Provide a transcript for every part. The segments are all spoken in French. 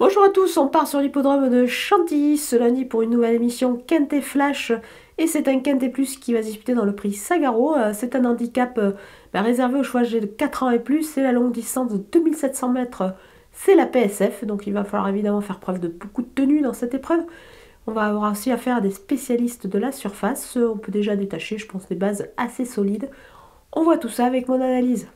Bonjour à tous, on part sur l'hippodrome de Chantilly ce lundi pour une nouvelle émission Quintet Flash et c'est un Quintet Plus qui va se disputer dans le prix Sagaro. C'est un handicap réservé aux chevaux âgés de 4 ans et plus, c'est la longue distance de 2700 mètres, c'est la PSF, donc il va falloir évidemment faire preuve de beaucoup de tenue dans cette épreuve. On va avoir aussi affaire à des spécialistes de la surface, on peut déjà détacher je pense des bases assez solides. On voit tout ça avec mon analyse.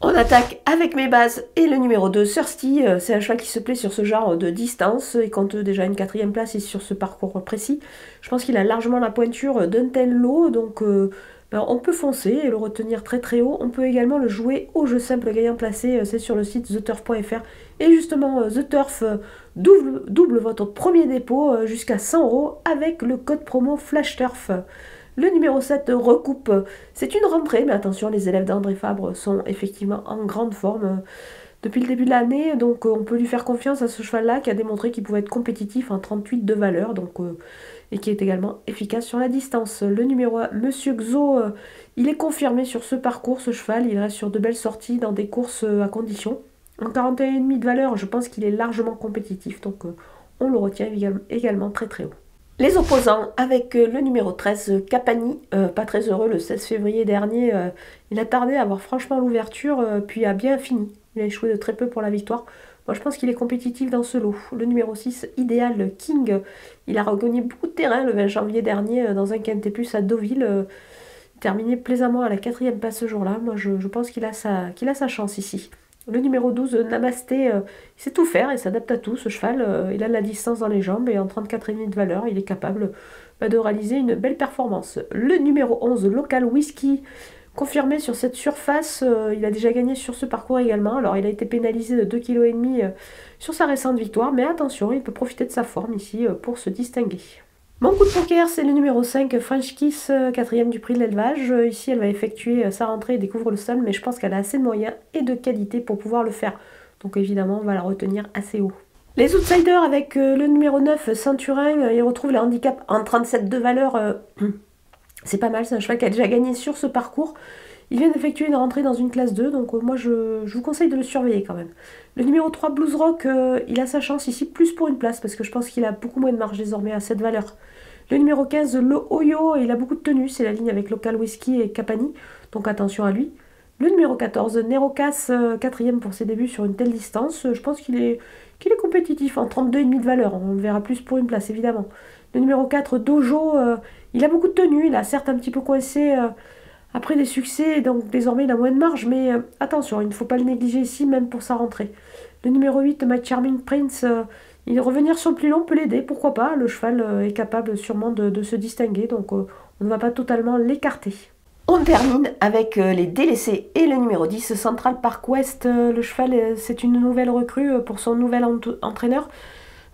On attaque avec mes bases et le numéro 2, Thirsty. C'est un cheval qui se plaît sur ce genre de distance et compte déjà une 4e place et sur ce parcours précis. Je pense qu'il a largement la pointure d'un tel lot, donc on peut foncer et le retenir très très haut. On peut également le jouer au jeu simple gagnant placé, c'est sur le site theturf.fr. Et justement, The Turf double votre premier dépôt jusqu'à 100 € avec le code promo FlashTurf. Le numéro 7, Recoupe, c'est une rentrée, mais attention, les élèves d'André Fabre sont effectivement en grande forme depuis le début de l'année, donc on peut lui faire confiance à ce cheval-là qui a démontré qu'il pouvait être compétitif en 38 de valeur, et qui est également efficace sur la distance. Le numéro 1, Monsieur Xo, il est confirmé sur ce parcours, ce cheval, il reste sur de belles sorties dans des courses à condition. En 41,5 de valeur, je pense qu'il est largement compétitif, donc on le retient également très très haut. Les opposants avec le numéro 13, Capani, pas très heureux le 16 février dernier, il a tardé à avoir franchement l'ouverture, puis a bien fini. Il a échoué de très peu pour la victoire. Moi je pense qu'il est compétitif dans ce lot. Le numéro 6, Idéal King, il a regagné beaucoup de terrain le 20 janvier dernier dans un Quintet Plus à Deauville, terminé plaisamment à la 4e place ce jour-là. Moi je pense qu'il a sa chance ici. Le numéro 12, Namasté, il sait tout faire et s'adapte à tout, ce cheval. Il a de la distance dans les jambes et en 34,5 de valeur, il est capable de réaliser une belle performance. Le numéro 11, Local Whisky, confirmé sur cette surface, il a déjà gagné sur ce parcours également. Alors il a été pénalisé de 2,5 kg sur sa récente victoire, mais attention, il peut profiter de sa forme ici pour se distinguer. Mon coup de poker, c'est le numéro 5, French Kiss, 4e du prix de l'élevage. Ici, elle va effectuer sa rentrée et découvre le stable, mais je pense qu'elle a assez de moyens et de qualité pour pouvoir le faire. Donc évidemment, on va la retenir assez haut. Les outsiders avec le numéro 9, Centurin, il retrouve le handicap en 37 de valeur. C'est pas mal, c'est un cheval qui a déjà gagné sur ce parcours. Il vient d'effectuer une rentrée dans une classe 2, donc moi je vous conseille de le surveiller quand même. Le numéro 3, Blues Rock, il a sa chance ici, plus pour une place, parce que je pense qu'il a beaucoup moins de marge désormais à cette valeur. Le numéro 15, Le Oyo, il a beaucoup de tenue, c'est la ligne avec Local Whisky et Capani, donc attention à lui. Le numéro 14, Nerocas, 4e pour ses débuts sur une telle distance, je pense qu'il est compétitif en 32,5 de valeur, on le verra plus pour une place évidemment. Le numéro 4, Dojo, il a beaucoup de tenue, il a certes un petit peu coincé après des succès, donc désormais il a moins de marge, mais attention, il ne faut pas le négliger ici, même pour sa rentrée. Le numéro 8, My Charming Prince, revenir sur le plus long peut l'aider, pourquoi pas, le cheval est capable sûrement de se distinguer, donc on ne va pas totalement l'écarter. On termine avec les délaissés et le numéro 10, Central Park West. Le cheval, c'est une nouvelle recrue pour son nouvel entraîneur.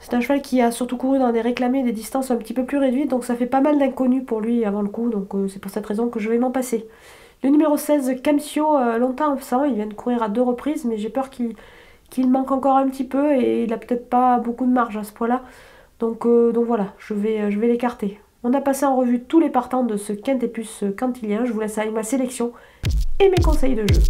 C'est un cheval qui a surtout couru dans des réclamés des distances un petit peu plus réduites, donc ça fait pas mal d'inconnus pour lui avant le coup, donc c'est pour cette raison que je vais m'en passer. Le numéro 16, Camsio, longtemps absent, il vient de courir à 2 reprises, mais j'ai peur qu'il manque encore un petit peu et il a peut-être pas beaucoup de marge à ce point-là. Donc voilà, je vais l'écarter. On a passé en revue tous les partants de ce Quintet Plus cantilien. Je vous laisse avec ma sélection et mes conseils de jeu.